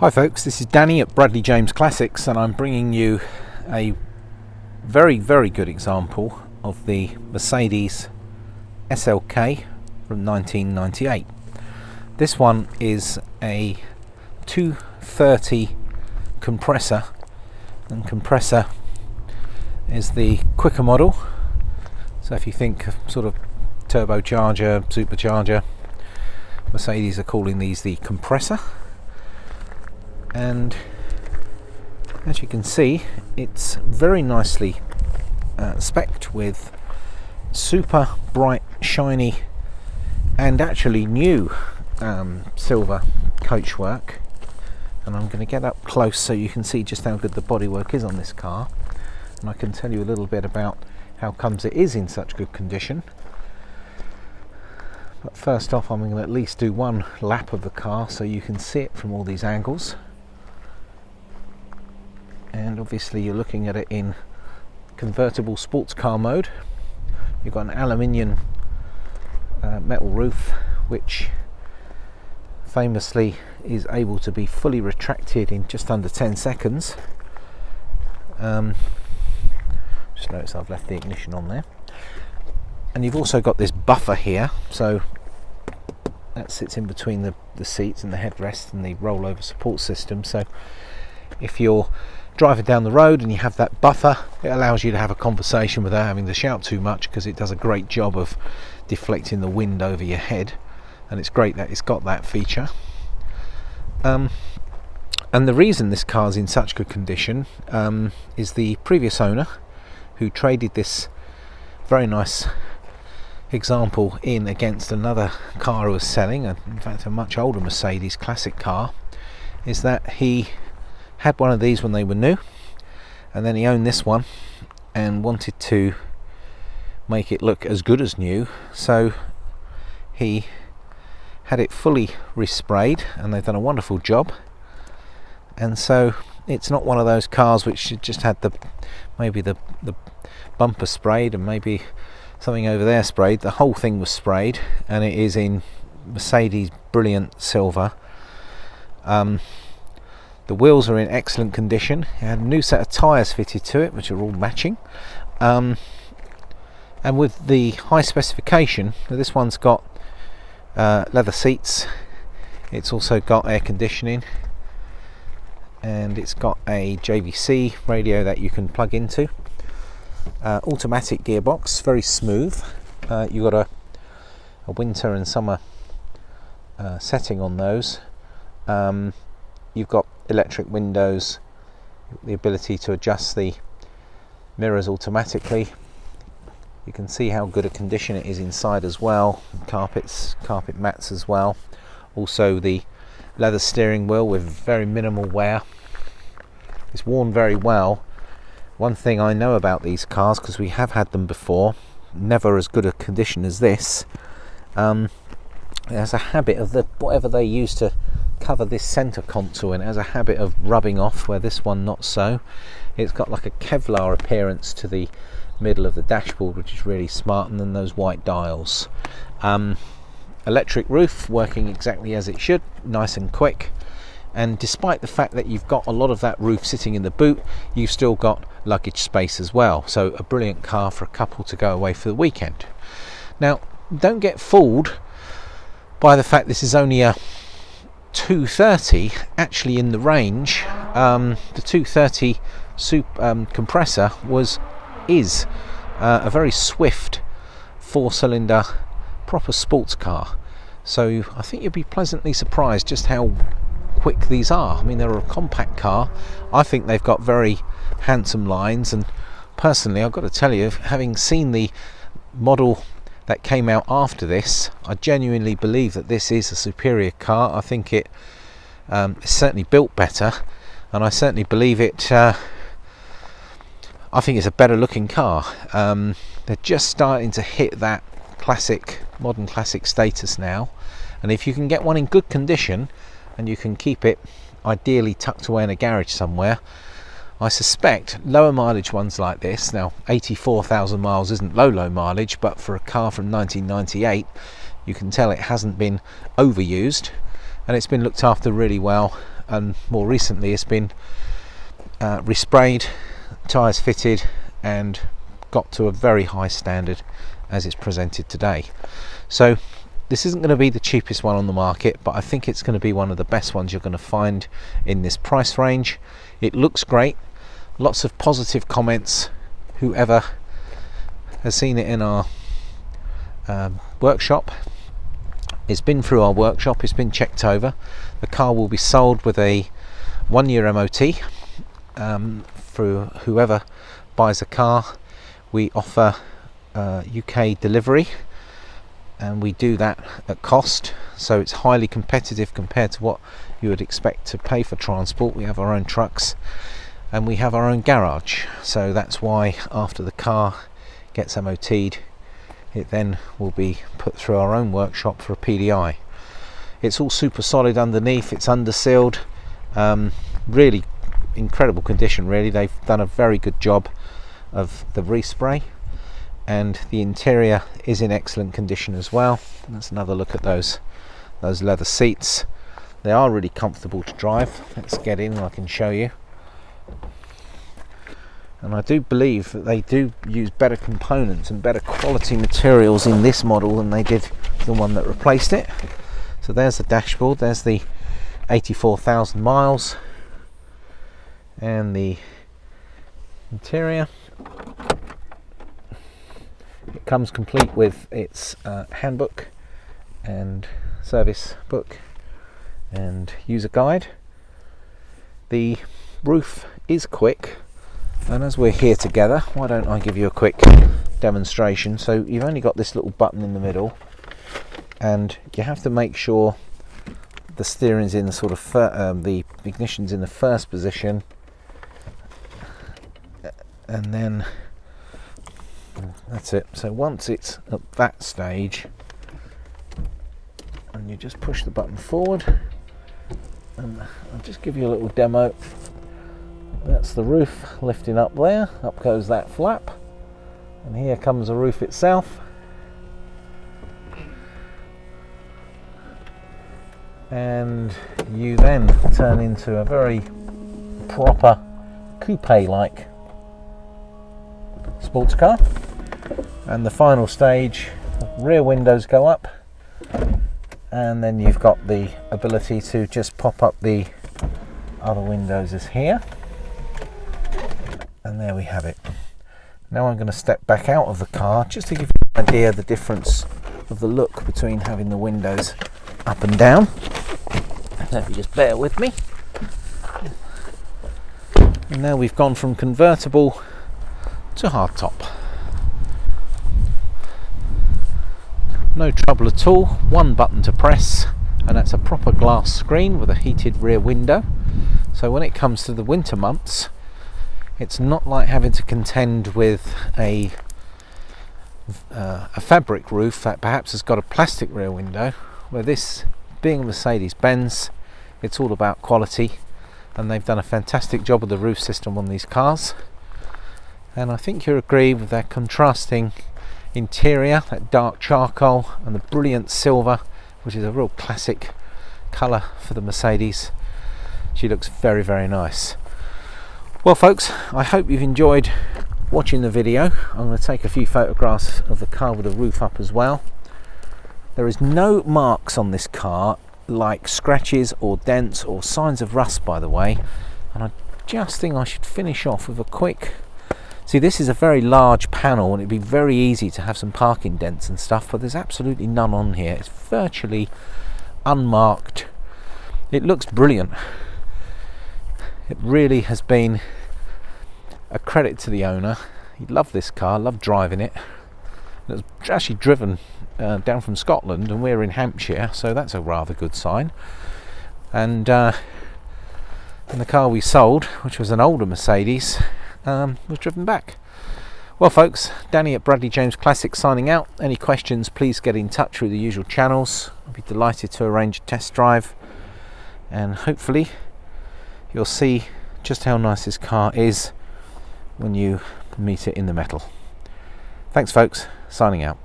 Hi folks, this is Danny at Bradley James Classics, and I'm bringing you a very good example of the Mercedes SLK from 1998. This one is a 230 compressor, and compressor is the quicker model. So if you think of sort of turbocharger, supercharger, Mercedes are calling these the compressor. And as you can see, it's very nicely spec'd with super bright, shiny and actually new silver coachwork. And I'm going to get up close so you can see just how good the bodywork is on this car, and I can tell you a little bit about how comes it is in such good condition. But first off, I'm going to at least do one lap of the car so you can see it from all these angles. And obviously you're looking at it in convertible sports car mode. You've got an aluminium metal roof, which famously is able to be fully retracted in just under 10 seconds. Just notice I've left the ignition on there. And you've also got this buffer here, so that sits in between the seats and the headrest and the rollover support system. So if you're driving down the road and you have that buffer, it allows you to have a conversation without having to shout too much, because it does a great job of deflecting the wind over your head, and it's great that it's got that feature. And the reason this car's in such good condition is the previous owner, who traded this very nice example in against another car he was selling, in fact a much older Mercedes classic car, is that he had one of these when they were new, and then he owned this one and wanted to make it look as good as new, so he had it fully resprayed, and they've done a wonderful job. And so it's not one of those cars which just had maybe the bumper sprayed and maybe something over there sprayed. The whole thing was sprayed, and it is in Mercedes brilliant silver. The wheels are in excellent condition. It had a new set of tyres fitted to it, which are all matching. And with the high specification, this one's got leather seats. It's also got air conditioning, and it's got a JVC radio that you can plug into. Automatic gearbox, very smooth. You've got a winter and summer setting on those. You've got electric windows, the ability to adjust the mirrors automatically. You can see how good a condition it is inside as well. Carpet mats as well. Also the leather steering wheel with very minimal wear. It's worn very well. One thing I know about these cars, because we have had them before, never as good a condition as this. It has a habit of whatever they use to cover this center console, and it has a habit of rubbing off, where this one not so. It's got like a Kevlar appearance to the middle of the dashboard, which is really smart, and then those white dials. Electric roof working exactly as it should, nice and quick. And despite the fact that you've got a lot of that roof sitting in the boot, you've still got luggage space as well. So a brilliant car for a couple to go away for the weekend. Now, don't get fooled by the fact this is only a 230. Actually, in the range, the 230 compressor is a very swift 4-cylinder proper sports car. So I think you'll be pleasantly surprised just how quick these are. I mean, they're a compact car. I think they've got very handsome lines, and personally I've got to tell you, having seen the model that came out after this, I genuinely believe that this is a superior car. I think it is certainly built better, and I certainly believe it. I think it's a better looking car. They're just starting to hit that modern classic status now, and if you can get one in good condition and you can keep it ideally tucked away in a garage somewhere, I suspect lower mileage ones like this, now 84,000 miles isn't low mileage, but for a car from 1998 you can tell it hasn't been overused, and it's been looked after really well. and more recently it's been resprayed, tyres fitted, and got to a very high standard as it's presented today. So this isn't going to be the cheapest one on the market, but I think it's going to be one of the best ones you're going to find in this price range. It looks great, lots of positive comments. Whoever has seen it in our workshop, it's been through our workshop, it's been checked over. The car will be sold with a 1-year MOT through whoever buys a car. We offer UK delivery, and we do that at cost, so it's highly competitive compared to what you would expect to pay for transport. We have our own trucks and we have our own garage, so that's why after the car gets MOT'd, it then will be put through our own workshop for a PDI. It's all super solid underneath, it's under sealed, really incredible condition really. They've done a very good job of the respray, and the interior is in excellent condition as well. Let's another look at those leather seats. They are really comfortable to drive. Let's get in and I can show you. And I do believe that they do use better components and better quality materials in this model than they did the one that replaced it. So there's the dashboard, there's the 84,000 miles, and the interior. It comes complete with its handbook and service book and user guide. The roof is quick, and as we're here together, why don't I give you a quick demonstration. So you've only got this little button in the middle, and you have to make sure the steering's in the sort of the ignition's in the first position, and then that's it. So once it's at that stage, and you just push the button forward, and I'll just give you a little demo. That's the roof lifting up there, up goes that flap, and here comes the roof itself. And you then turn into a very proper coupe-like sports car. And the final stage, rear windows go up, and then you've got the ability to just pop up the other windows as here, and there we have it. Now I'm going to step back out of the car just to give you an idea of the difference of the look between having the windows up and down. So if you just bear with me. And now we've gone from convertible to hardtop. No trouble at all, one button to press, and that's a proper glass screen with a heated rear window. So when it comes to the winter months, it's not like having to contend with a fabric roof that perhaps has got a plastic rear window, where this, being a Mercedes-Benz, it's all about quality, and they've done a fantastic job with the roof system on these cars. And I think you'll agree with their contrasting interior, that dark charcoal and the brilliant silver, which is a real classic colour for the Mercedes. She looks very, very nice. Well folks, I hope you've enjoyed watching the video. I'm going to take a few photographs of the car with the roof up as well. There is no marks on this car, like scratches or dents or signs of rust, by the way. And I just think I should finish off with a quick... See, this is a very large panel and it'd be very easy to have some parking dents and stuff, but there's absolutely none on here. It's virtually unmarked. It looks brilliant. It really has been a credit to the owner. He loved this car, loved driving it. It was actually driven down from Scotland, and we're in Hampshire, so that's a rather good sign. And the car we sold, which was an older Mercedes, was driven back. Well folks, Danny at Bradley James Classics signing out. Any questions, please get in touch through the usual channels. I'll be delighted to arrange a test drive, and hopefully you'll see just how nice this car is when you meet it in the metal. Thanks folks, signing out.